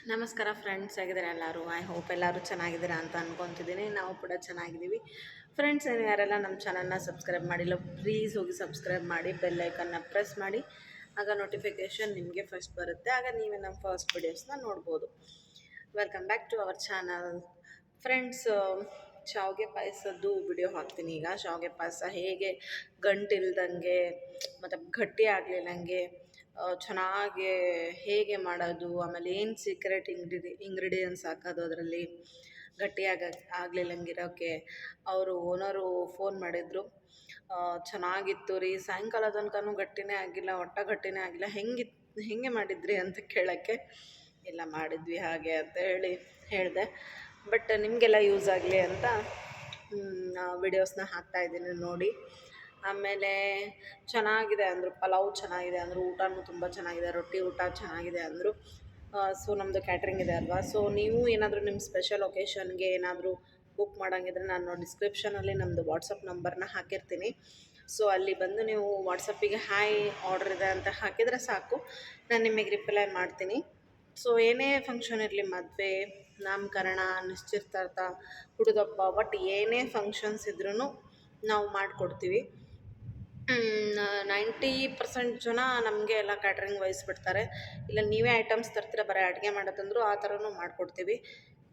ನಮಸ್ಕಾರ ಫ್ರೆಂಡ್ಸ್, ಆಗಿದ್ದಾರೆ ಎಲ್ಲರೂ. ಐ ಹೋಪ್ ಎಲ್ಲರೂ ಚೆನ್ನಾಗಿದ್ದೀರಾ ಅಂತ ಅಂದ್ಕೊತಿದ್ದೀನಿ. ನಾವು ಕೂಡ ಚೆನ್ನಾಗಿದ್ದೀವಿ. ಫ್ರೆಂಡ್ಸ್, ಯಾರೆಲ್ಲ ನಮ್ಮ ಚಾನಲ್ನ ಸಬ್ಸ್ಕ್ರೈಬ್ ಮಾಡಿಲ್ಲ, ಪ್ಲೀಸ್ ಹೋಗಿ ಸಬ್ಸ್ಕ್ರೈಬ್ ಮಾಡಿ, ಬೆಲ್ ಐಕನ್ನ ಪ್ರೆಸ್ ಮಾಡಿ. ಆಗ ನೋಟಿಫಿಕೇಷನ್ ನಿಮಗೆ ಫಸ್ಟ್ ಬರುತ್ತೆ. ಆಗ ನೀವೇ ನಮ್ಮ ಫಸ್ಟ್ ವಿಡಿಯೋಸ್ನ ನೋಡ್ಬೋದು. Welcome back to our channel. Friends, ಶಾವಿಗೆ ಪಾಯಸದ್ದು ವಿಡಿಯೋ ಹಾಕ್ತೀನಿ ಈಗ. ಶಾವಿಗೆ ಪಾಯಸ ಹೇಗೆ ಗಂಟಿಲ್ದಂಗೆ ಮತ್ತು ಗಟ್ಟಿ ಆಗಲಿಲ್ಲಂಗೆ ಚೆನ್ನಾಗಿ ಹೇಗೆ ಮಾಡೋದು, ಆಮೇಲೆ ಏನು ಸೀಕ್ರೆಟ್ ಇಂಗ್ರೀಡಿಯೆಂಟ್ಸ್ ಹಾಕೋದು ಅದರಲ್ಲಿ ಗಟ್ಟಿಯಾಗ ಆಗಲಿಲ್ಲಂಗಿರೋಕ್ಕೆ. ಅವರು ಓನರು ಫೋನ್ ಮಾಡಿದರು, ಚೆನ್ನಾಗಿತ್ತು ರೀ, ಸಾಯಂಕಾಲ ತನಕನೂ ಗಟ್ಟಿನೇ ಆಗಿಲ್ಲ, ಗಟ್ಟಿನೇ ಆಗಿಲ್ಲ, ಹೆಂಗೆ ಮಾಡಿದ್ರಿ ಅಂತ ಕೇಳೋಕ್ಕೆ, ಇಲ್ಲ ಮಾಡಿದ್ವಿ ಹಾಗೆ ಅಂತ ಹೇಳಿದೆ. ಬಟ್ ನಿಮಗೆಲ್ಲ ಯೂಸ್ ಆಗಲಿ ಅಂತ ವಿಡಿಯೋಸ್ನ ಹಾಕ್ತಾಯಿದ್ದೀನಿ ನೋಡಿ. ಆಮೇಲೆ ಚೆನ್ನಾಗಿದೆ ಅಂದರು, ಪಲಾವ್ ಚೆನ್ನಾಗಿದೆ ಅಂದರು, ಊಟನೂ ತುಂಬ ಚೆನ್ನಾಗಿದೆ, ರೊಟ್ಟಿ ಊಟ ಚೆನ್ನಾಗಿದೆ ಅಂದರು. ಸೊ ನಮ್ಮದು ಕ್ಯಾಟ್ರಿಂಗ್ ಇದೆ ಅಲ್ವಾ, ಸೊ ನೀವು ಏನಾದರೂ ನಿಮ್ಮ ಸ್ಪೆಷಲ್ ಒಕೇಶನ್ಗೆ ಏನಾದರೂ ಬುಕ್ ಮಾಡೋಂಗಿದ್ರೆ ನಾನು ಡಿಸ್ಕ್ರಿಪ್ಷನಲ್ಲಿ ನಮ್ಮದು ವಾಟ್ಸಪ್ ನಂಬರ್ನ ಹಾಕಿರ್ತೀನಿ. ಸೊ ಅಲ್ಲಿ ಬಂದು ನೀವು ವಾಟ್ಸಪ್ಪಿಗೆ ಹಾಯ್ ಆರ್ಡ್ರ್ ಇದೆ ಅಂತ ಹಾಕಿದರೆ ಸಾಕು, ನಾನು ನಿಮಗೆ ರಿಪ್ಲೈ ಮಾಡ್ತೀನಿ. ಸೊ ಏನೇ ಫಂಕ್ಷನ್ ಇರಲಿ, ಮದುವೆ, ನಾಮಕರಣ, ನಿಶ್ಚಿತಾರ್ಥ, ಹುಡುಗಪ್ಪ, ಬಟ್ ಏನೇ ಫಂಕ್ಷನ್ಸ್ ಇದ್ರೂ ನಾವು ಮಾಡಿಕೊಡ್ತೀವಿ. 90% ಜನ ನಮಗೆ ಎಲ್ಲ ಕ್ಯಾಟ್ರಿಂಗ್ ವಹಿಸ್ಬಿಡ್ತಾರೆ. ಇಲ್ಲ ನೀವೇ ಐಟಮ್ಸ್ ತರ್ತೀರ, ಬರೀ ಅಡುಗೆ ಮಾಡೋದಂದ್ರು ಆ ಥರನೂ ಮಾಡಿಕೊಡ್ತೀವಿ.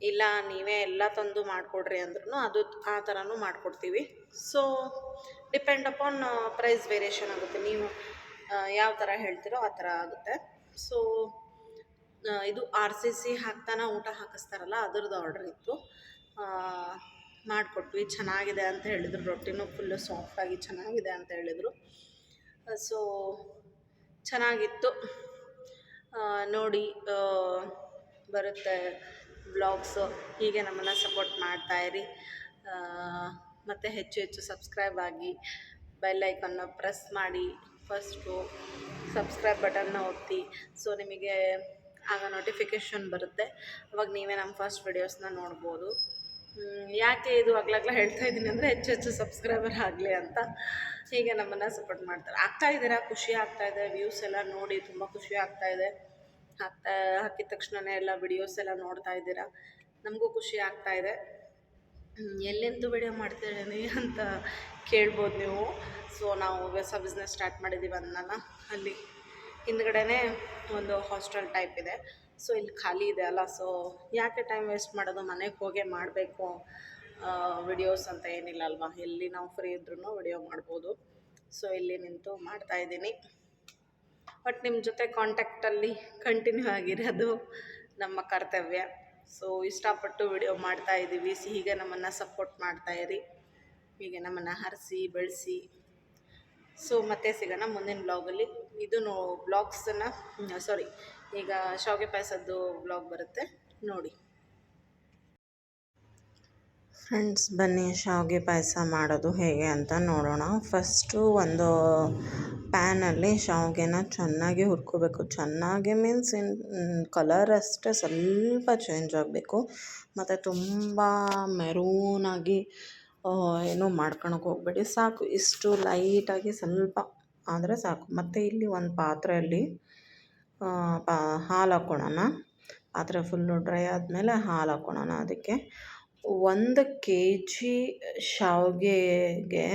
ಇಲ್ಲ ನೀವೇ ಎಲ್ಲ ತಂದು ಮಾಡಿಕೊಡ್ರಿ ಅಂದ್ರೂ ಅದು ಆ ಥರನೂ ಮಾಡಿಕೊಡ್ತೀವಿ. So depend upon price variation ಆಗುತ್ತೆ, ನೀವು ಯಾವ ಥರ ಹೇಳ್ತೀರೋ ಆ ಥರ ಆಗುತ್ತೆ. ಸೊ ಇದು RCC ಹಾಕ್ತಾನೆ ಊಟ ಹಾಕಿಸ್ತಾರಲ್ಲ, ಅದ್ರದ್ದು ಆರ್ಡ್ರ್ ಇತ್ತು. ಮಾಡಿಕೊಟ್ವಿ, ಚೆನ್ನಾಗಿದೆ ಅಂತ ಹೇಳಿದರು. ರೊಟ್ಟಿನೂ ಫುಲ್ಲು ಸಾಫ್ಟಾಗಿ ಚೆನ್ನಾಗಿದೆ ಅಂತ ಹೇಳಿದರು. ಸೊ ಚೆನ್ನಾಗಿತ್ತು. ನೋಡಿ, ಬರುತ್ತೆ ವ್ಲಾಗ್ಸು. ಹೀಗೆ ನಮ್ಮನ್ನು ಸಪೋರ್ಟ್ ಮಾಡ್ತಾಯಿರಿ. ಮತ್ತು ಹೆಚ್ಚು ಹೆಚ್ಚು ಸಬ್ಸ್ಕ್ರೈಬ್ ಆಗಿ, ಬೆಲ್ ಐಕನ್ನ ಪ್ರೆಸ್ ಮಾಡಿ, ಫಸ್ಟು ಸಬ್ಸ್ಕ್ರೈಬ್ ಬಟನ್ನ ಒತ್ತಿ. ಸೊ ನಿಮಗೆ ಆಗ ನೋಟಿಫಿಕೇಷನ್ ಬರುತ್ತೆ, ಅವಾಗ ನೀವೇ ನಮ್ಮ ಫಸ್ಟ್ ವಿಡಿಯೋಸ್ನ ನೋಡ್ಬೋದು. ಯಾಕೆ ಇದು ಆಗ್ಲಾಗ್ಲ ಹೇಳ್ತಾ ಇದ್ದೀನಿ ಅಂದರೆ ಹೆಚ್ಚು ಸಬ್ಸ್ಕ್ರೈಬರ್ ಆಗಲಿ ಅಂತ. ಹೀಗೆ ನಮ್ಮನ್ನು ಸಪೋರ್ಟ್ ಮಾಡ್ತಾರೆ, ಆಗ್ತಾಯಿದ್ದೀರಾ, ಖುಷಿ ಆಗ್ತಾಯಿದೆ. ವ್ಯೂಸ್ ಎಲ್ಲ ನೋಡಿ ತುಂಬ ಖುಷಿ ಆಗ್ತಾಯಿದೆ. ಹಾಕಿದ ತಕ್ಷಣವೇ ಎಲ್ಲ ವಿಡಿಯೋಸ್ ಎಲ್ಲ ನೋಡ್ತಾ ಇದ್ದೀರಾ, ನಮಗೂ ಖುಷಿ ಆಗ್ತಾಯಿದೆ. ಎಲ್ಲೆಂದು ವಿಡಿಯೋ ಮಾಡ್ತಿದ್ದೀನಿ ಅಂತ ಕೇಳ್ಬೋದು ನೀವು. ಸೊ ನಾವು ಹೊಸ ಬಿಸ್ನೆಸ್ ಸ್ಟಾರ್ಟ್ ಮಾಡಿದ್ದೀವಿ ಅಂದಲ್ಲ, ಅಲ್ಲಿ ಹಿಂದ್ಗಡೆ ಒಂದು ಹಾಸ್ಟೆಲ್ ಟೈಪ್ ಇದೆ. ಸೊ ಇಲ್ಲಿ ಖಾಲಿ ಇದೆ ಅಲ್ಲ, ಸೊ ಯಾಕೆ ಟೈಮ್ ವೇಸ್ಟ್ ಮಾಡೋದು, ಮನೆಗೆ ಹೋಗೇ ಮಾಡಬೇಕು ವಿಡಿಯೋಸ್ ಅಂತ ಏನಿಲ್ಲ ಅಲ್ವಾ, ಎಲ್ಲಿ ನಾವು ಫ್ರೀ ಇದ್ರೂ ವಿಡಿಯೋ ಮಾಡ್ಬೋದು. ಸೊ ಇಲ್ಲಿ ನಿಂತು ಮಾಡ್ತಾಯಿದ್ದೀನಿ. ಬಟ್ ನಿಮ್ಮ ಜೊತೆ ಕಾಂಟ್ಯಾಕ್ಟಲ್ಲಿ ಕಂಟಿನ್ಯೂ ಆಗಿರೋದು ನಮ್ಮ ಕರ್ತವ್ಯ. ಸೊ ಇಷ್ಟಪಟ್ಟು ವಿಡಿಯೋ ಮಾಡ್ತಾಯಿದ್ದೀವಿ. ಹೀಗೆ ನಮ್ಮನ್ನು ಸಪೋರ್ಟ್ ಮಾಡ್ತಾಯಿರಿ, ಹೀಗೆ ನಮ್ಮನ್ನು ಹರಿಸಿ ಬೆಳೆಸಿ. ಸೊ ಮತ್ತೆ ಸಿಗೋಣ ಮುಂದಿನ ಬ್ಲಾಗಲ್ಲಿ. ಇದು ಬ್ಲಾಗ್ಸನ್ನು ಈಗ ಶಾವಿಗೆ ಪಾಯಸದ್ದು ಬ್ಲಾಗ್ ಬರುತ್ತೆ ನೋಡಿ. ಫ್ರೆಂಡ್ಸ್, ಬನ್ನಿ ಶಾವಿಗೆ ಪಾಯಸ ಮಾಡೋದು ಹೇಗೆ ಅಂತ ನೋಡೋಣ. ಫಸ್ಟು ಒಂದು ಪ್ಯಾನಲ್ಲಿ ಶಾವಿಗೆನ ಚೆನ್ನಾಗಿ ಹುರ್ಕೋಬೇಕು. ಚೆನ್ನಾಗಿ ಮೀನ್ಸ್ ಕಲರ್ ಅಷ್ಟೇ ಸ್ವಲ್ಪ ಚೇಂಜ್ ಆಗಬೇಕು, ಮತ್ತು ತುಂಬ ಮೆರೂನಾಗಿ ಏನೂ ಮಾಡ್ಕೊಳಕ್ಕೆ ಹೋಗಬೇಡಿ. ಸಾಕು, ಇಷ್ಟು ಲೈಟಾಗಿ ಸ್ವಲ್ಪ ಆದರೆ ಸಾಕು. ಮತ್ತು ಇಲ್ಲಿ ಒಂದು ಪಾತ್ರೆಯಲ್ಲಿ ಹಾಲು ಹಾಕ್ಕೊಳ್ಳೋಣ. ಪಾತ್ರೆ ಫುಲ್ಲು ಡ್ರೈ ಆದಮೇಲೆ ಹಾಲು ಹಾಕ್ಕೊಳ್ಳೋಣ. ಅದಕ್ಕೆ 1 kg ಶಾವಿಗೆಗೆ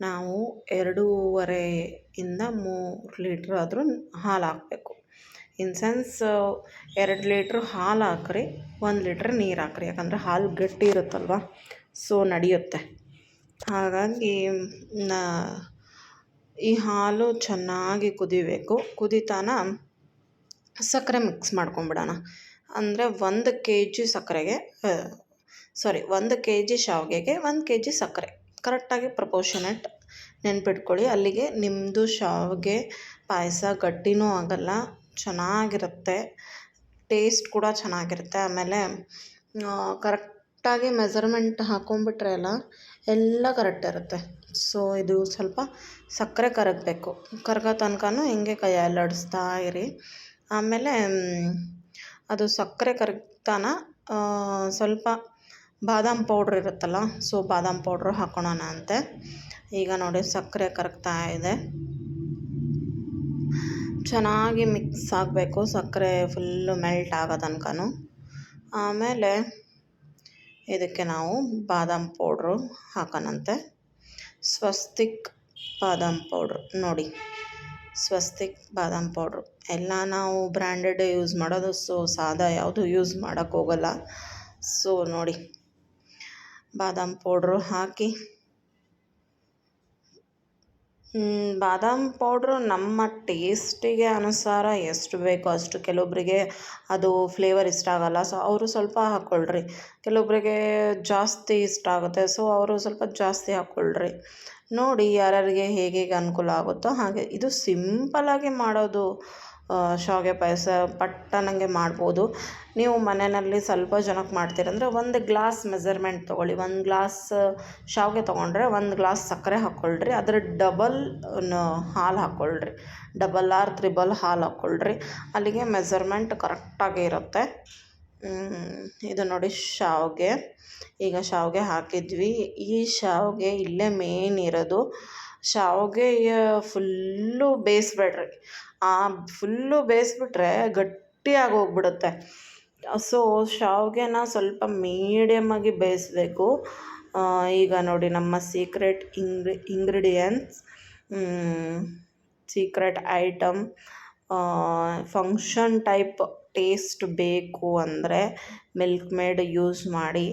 ನಾವು 2.5 3 ಲೀಟ್ರ್ ಆದರೂ ಹಾಲು ಹಾಕಬೇಕು. ಇನ್ ಸೆನ್ಸ್ 2 ಲೀಟ್ರ್ ಹಾಲು ಹಾಕ್ರಿ, 1 ಲೀಟ್ರ್ ನೀರು ಹಾಕ್ರಿ, ಯಾಕಂದರೆ ಹಾಲು ಗಟ್ಟಿ ಇರುತ್ತಲ್ವ, ಸೊ ನಡೆಯುತ್ತೆ. ಹಾಗಾಗಿ ಈ ಹಾಲು ಚೆನ್ನಾಗಿ ಕುದಿಬೇಕು. ಕುದಿತಾನ ಸಕ್ಕರೆ ಮಿಕ್ಸ್ ಮಾಡ್ಕೊಂಬಿಡೋಣ. ಅಂದರೆ 1 kg ಸಕ್ಕರೆಗೆ 1 kg ಶಾವಿಗೆಗೆ 1 kg ಸಕ್ಕರೆ, ಕರೆಕ್ಟಾಗಿ ಪ್ರಪೋರ್ಷನೇಟ್ ನೆನ್ಪಿಟ್ಕೊಳ್ಳಿ. ಅಲ್ಲಿಗೆ ನಿಮ್ಮದು ಶಾವಿಗೆ ಪಾಯಸ ಗಟ್ಟಿನೂ ಆಗೋಲ್ಲ, ಚೆನ್ನಾಗಿರುತ್ತೆ, ಟೇಸ್ಟ್ ಕೂಡ ಚೆನ್ನಾಗಿರುತ್ತೆ. ಆಮೇಲೆ ಕರೆಕ್ಟಾಗಿ ಮೆಸರ್ಮೆಂಟ್ ಹಾಕ್ಕೊಂಬಿಟ್ರೆ ಎಲ್ಲ ಕರೆಕ್ಟ್ ಇರುತ್ತೆ. ಸೊ ಇದು ಸ್ವಲ್ಪ ಸಕ್ಕರೆ ಕರಗಬೇಕು, ಕರಗೋ ತನಕನೂ ಹಿಂಗೆ ಕೈಯಲ್ಲಿ ಆಡಿಸ್ತಾ ಇರಿ. ಆಮೇಲೆ ಅದು ಸಕ್ಕರೆ ಕರಗ್ತಾನ ಸ್ವಲ್ಪ ಬಾದಾಮ್ ಪೌಡ್ರ್ ಇರುತ್ತಲ್ಲ, ಸೊ ಬಾದಾಮ್ ಪೌಡ್ರು ಹಾಕ್ಕೊಳ್ಳೋಣ ಅಂತೆ. ಈಗ ನೋಡಿ ಸಕ್ಕರೆ ಕರಗ್ತಾ ಇದೆ, ಚೆನ್ನಾಗಿ ಮಿಕ್ಸ್ ಆಗಬೇಕು, ಸಕ್ಕರೆ ಫುಲ್ಲು ಮೆಲ್ಟ್ ಆಗೋ ತನಕನೂ. ಆಮೇಲೆ ಇದಕ್ಕೆ ನಾವು ಬಾದಾಮ್ ಪೌಡ್ರು ಹಾಕೋಣಂತೆ. ಸ್ವಸ್ತಿಕ್ ಬಾದಾಮ್ ಪೌಡ್ರು ನೋಡಿ, ಸ್ವಸ್ತಿಕ್ ಬಾದಾಮ್ ಪೌಡ್ರು. ಎಲ್ಲ ನಾವು ಬ್ರ್ಯಾಂಡೆಡ್ ಯೂಸ್ ಮಾಡೋದು, ಸೊ ಸಾದಾ ಯಾವುದು ಯೂಸ್ ಮಾಡೋಕ್ಕೋಗಲ್ಲ. ಸೊ ನೋಡಿ, ಬಾದಾಮ್ ಪೌಡ್ರು ಹಾಕಿ, ಬಾದಾಮ್ ಪೌಡ್ರು ನಮ್ಮ ಟೇಸ್ಟಿಗೆ ಅನುಸಾರ ಎಷ್ಟು ಬೇಕೋ ಅಷ್ಟು. ಕೆಲವೊಬ್ಬರಿಗೆ ಅದು ಫ್ಲೇವರ್ ಇಷ್ಟ ಆಗೋಲ್ಲ, ಸೊ ಅವರು ಸ್ವಲ್ಪ ಹಾಕ್ಕೊಳ್ರಿ. ಕೆಲವೊಬ್ಬರಿಗೆ ಜಾಸ್ತಿ ಇಷ್ಟ ಆಗುತ್ತೆ, ಸೊ ಅವರು ಸ್ವಲ್ಪ ಜಾಸ್ತಿ ಹಾಕ್ಕೊಳ್ರಿ. ನೋಡಿ ಯಾರ್ಯಾರಿಗೆ ಹೇಗೆ ಅನುಕೂಲ ಆಗುತ್ತೋ ಹಾಗೆ. ಇದು ಸಿಂಪಲಾಗಿ ಮಾಡೋದು ಶಾವಿಗೆ ಪಾಯಸ, ಪಟ್ಟನಂಗೆ ಮಾಡ್ಬೋದು. ನೀವು ಮನೆಯಲ್ಲಿ ಸ್ವಲ್ಪ ಜನಕ್ಕೆ ಮಾಡ್ತೀರಂದರೆ 1 ಗ್ಲಾಸ್ ಮೆಜರ್ಮೆಂಟ್ ತೊಗೊಳ್ಳಿ. 1 ಗ್ಲಾಸ್ ಶಾವಿಗೆ ತೊಗೊಂಡ್ರೆ 1 ಗ್ಲಾಸ್ ಸಕ್ಕರೆ ಹಾಕ್ಕೊಳ್ರಿ. ಅದರ ಡಬಲ್ ಹಾಲು ಹಾಕ್ಕೊಳ್ರಿ, ಡಬಲ್ ಆರ್ ತ್ರಿಬಲ್ ಹಾಲು ಹಾಕ್ಕೊಳ್ರಿ. ಅಲ್ಲಿಗೆ ಮೆಜರ್ಮೆಂಟ್ ಕರೆಕ್ಟಾಗಿ ಇರುತ್ತೆ. ಇದು ನೋಡಿ ಶಾವಿಗೆ. ಈಗ ಶಾವಿಗೆ ಹಾಕಿದ್ವಿ. ಈ ಶಾವಿಗೆ ಇಲ್ಲೇ ಮೇನ್ ಇರೋದು. ಶಾವಿಗೆ ಫುಲ್ಲು ಬೇಯಿಸ್ಬೇಡ್ರಿ. ಫುಲ್ಲು ಬೇಯಿಸ್ಬಿಟ್ರೆ ಗಟ್ಟಿಯಾಗಿ ಹೋಗ್ಬಿಡುತ್ತೆ. ಸೊ ಶಾವಿಗೆನ ಸ್ವಲ್ಪ ಮೀಡಿಯಮ್ಮಾಗಿ ಬೇಯಿಸ್ಬೇಕು. ಈಗ ನೋಡಿ ನಮ್ಮ secret ingredients, secret item. Function type taste ಬೇಕು ಅಂದರೆ ಮಿಲ್ಕ್ ಮೇಡ್ ಯೂಸ್ ಮಾಡಿ.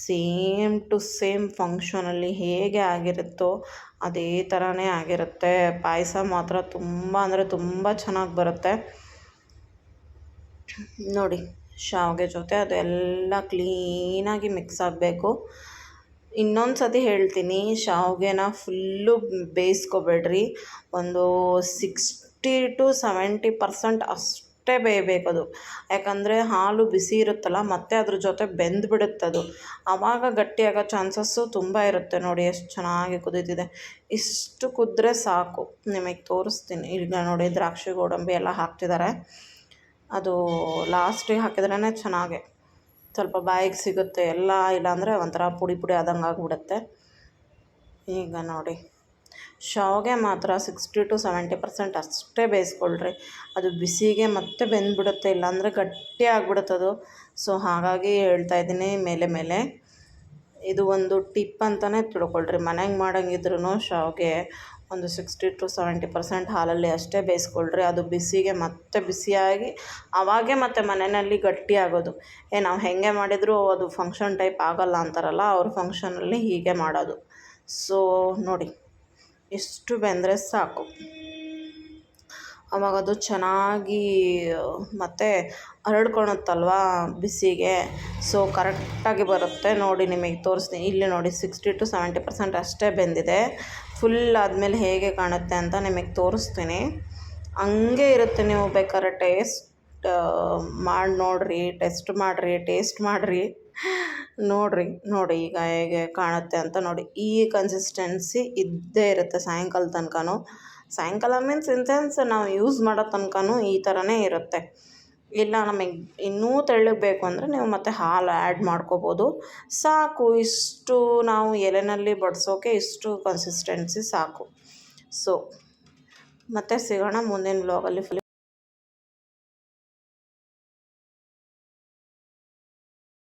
ಸೇಮ್ ಟು ಸೇಮ್ ಫಂಕ್ಷನಲ್ಲಿ ಹೇಗೆ ಆಗಿರುತ್ತೋ ಅದೇ ಥರನೇ ಆಗಿರುತ್ತೆ. ಪಾಯಸ ಮಾತ್ರ ತುಂಬ ಅಂದರೆ ತುಂಬ ಚೆನ್ನಾಗಿ ಬರುತ್ತೆ. ನೋಡಿ, ಶಾವಿಗೆ ಜೊತೆ ಅದೆಲ್ಲ ಕ್ಲೀನಾಗಿ ಮಿಕ್ಸ್ ಆಗಬೇಕು. ಇನ್ನೊಂದು ಸತಿ ಹೇಳ್ತೀನಿ, ಶಾವಿಗೆನ ಫುಲ್ಲು ಬೇಯಿಸ್ಕೊಬೇಡ್ರಿ. ಒಂದು 60 to 70% ಅಷ್ಟೇ ಬೇಯಬೇಕದು. ಯಾಕಂದರೆ ಹಾಲು ಬಿಸಿ ಇರುತ್ತಲ್ಲ, ಮತ್ತೆ ಅದ್ರ ಜೊತೆ ಬೆಂದುಬಿಡುತ್ತದು. ಆವಾಗ ಗಟ್ಟಿಯಾಗೋ ಚಾನ್ಸಸ್ಸು ತುಂಬ ಇರುತ್ತೆ. ನೋಡಿ ಎಷ್ಟು ಚೆನ್ನಾಗಿ ಕುದೀತಿದೆ. ಇಷ್ಟು ಕುದ್ರೆ ಸಾಕು. ನಿಮಗೆ ತೋರಿಸ್ತೀನಿ. ಈಗ ನೋಡಿ ದ್ರಾಕ್ಷಿ ಗೋಡಂಬಿ ಎಲ್ಲ ಹಾಕ್ತಿದ್ದಾರೆ. ಅದು ಲಾಸ್ಟಿಗೆ ಹಾಕಿದ್ರೇ ಚೆನ್ನಾಗೆ ಸ್ವಲ್ಪ ಬಾಯಿಗೆ ಸಿಗುತ್ತೆ. ಎಲ್ಲ ಇಲ್ಲಾಂದರೆ ಒಂಥರ ಪುಡಿ ಪುಡಿ ಆದಂಗೆ ಆಗಿಬಿಡುತ್ತೆ. ಈಗ ನೋಡಿ, ಶಾವಿಗೆ ಮಾತ್ರ 60 to 70% ಅಷ್ಟೇ ಬೇಯಿಸ್ಕೊಳ್ರಿ. ಅದು ಬಿಸಿಗೆ ಮತ್ತೆ ಬೆಂದುಬಿಡುತ್ತೆ, ಇಲ್ಲಾಂದರೆ ಗಟ್ಟಿ ಆಗಿಬಿಡುತ್ತದು. ಸೊ ಹಾಗಾಗಿ ಹೇಳ್ತಾ ಇದ್ದೀನಿ ಮೇಲೆ. ಇದು ಒಂದು ಟಿಪ್ ಅಂತಲೇ ತಿಳ್ಕೊಳ್ರಿ. ಮನೆಗೆ ಮಾಡೋಂಗಿದ್ರೂ ಶಾವಿಗೆ ಒಂದು 60 to 70% ಹಾಲಲ್ಲಿ ಅಷ್ಟೇ ಬೇಯಿಸ್ಕೊಳ್ರಿ. ಅದು ಬಿಸಿಗೆ ಮತ್ತೆ ಬಿಸಿಯಾಗಿ ಆವಾಗೇ ಮತ್ತೆ ಮನೆಯಲ್ಲಿ ಗಟ್ಟಿ ಆಗೋದು. ನಾವು ಹೇಗೆ ಮಾಡಿದರೂ ಅದು ಫಂಕ್ಷನ್ ಟೈಪ್ ಆಗೋಲ್ಲ ಅಂತಾರಲ್ಲ, ಅವ್ರ ಫಂಕ್ಷನಲ್ಲಿ ಹೀಗೆ ಮಾಡೋದು. ಸೊ ನೋಡಿ, ಇಷ್ಟು ಬೆಂದರೆ ಸಾಕು. ಆವಾಗ ಅದು ಚೆನ್ನಾಗಿ ಮತ್ತೆ ಹರಡ್ಕೊಳುತ್ತಲ್ವ ಬಿಸಿಗೆ. ಸೊ ಕರೆಕ್ಟಾಗಿ ಬರುತ್ತೆ. ನೋಡಿ ನಿಮಗೆ ತೋರಿಸ್ತೀನಿ. ಇಲ್ಲಿ ನೋಡಿ 60 to 70% ಅಷ್ಟೇ ಬೆಂದಿದೆ. ಫುಲ್ ಆದಮೇಲೆ ಹೇಗೆ ಕಾಣುತ್ತೆ ಅಂತ ನಿಮಗೆ ತೋರಿಸ್ತೀನಿ. ಹಂಗೆ ಇರುತ್ತೆ. ನೀವು ಬೇಕಾದ್ರೆ ಟೇಸ್ಟ್ ಮಾಡಿ ನೋಡಿರಿ, ಟೇಸ್ಟ್ ಮಾಡಿರಿ ನೋಡಿ ಈಗ ಹೇಗೆ ಕಾಣುತ್ತೆ ಅಂತ ನೋಡಿ. ಈ ಕನ್ಸಿಸ್ಟೆನ್ಸಿ ಇದ್ದೇ ಇರುತ್ತೆ ಸಾಯಂಕಾಲ ತನಕನೂ. ಸಾಯಂಕಾಲ ಮೀನ್ಸ್ ಇನ್ ಸೆನ್ಸ್ ನಾವು ಯೂಸ್ ಮಾಡೋ ತನಕನೂ ಈ ಥರನೇ ಇರುತ್ತೆ. ಇಲ್ಲ ನಮಗೆ ಇನ್ನೂ ತೆಳ್ಳಗೆ ಬೇಕು ಅಂದರೆ ನೀವು ಮತ್ತೆ ಹಾಲು ಆ್ಯಡ್ ಮಾಡ್ಕೋಬೋದು. ಸಾಕು, ಇಷ್ಟು ನಾವು ಎಲೆಯಲ್ಲಿ ಬಡಿಸೋಕೆ ಇಷ್ಟು ಕನ್ಸಿಸ್ಟೆನ್ಸಿ ಸಾಕು. ಸೊ ಮತ್ತೆ ಸಿಗೋಣ ಮುಂದಿನ ವ್ಲಾಗಲ್ಲಿ.